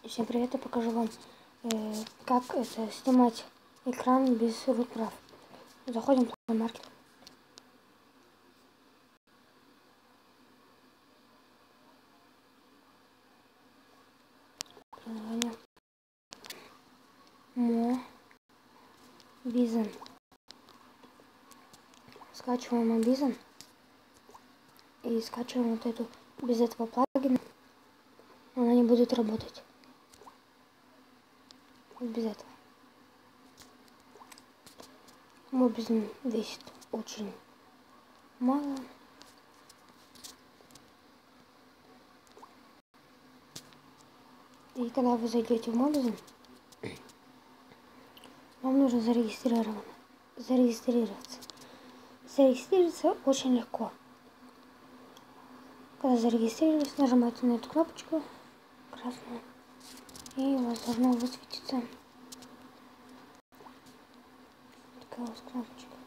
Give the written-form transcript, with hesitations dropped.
Всем привет, я покажу вам, как это снимать экран без root прав. Заходим в Play Market. Приложение Mobizen. Скачиваем Mobizen и скачиваем вот эту без этого плагина. Она не будет работать. Вот без этого. Mobizen весит очень мало. И когда вы зайдете в Mobizen, вам нужно зарегистрироваться. Зарегистрироваться очень легко. Когда зарегистрировались, нажимаете на эту кнопочку красную, и у вас должно высветиться такая вот кнопочка.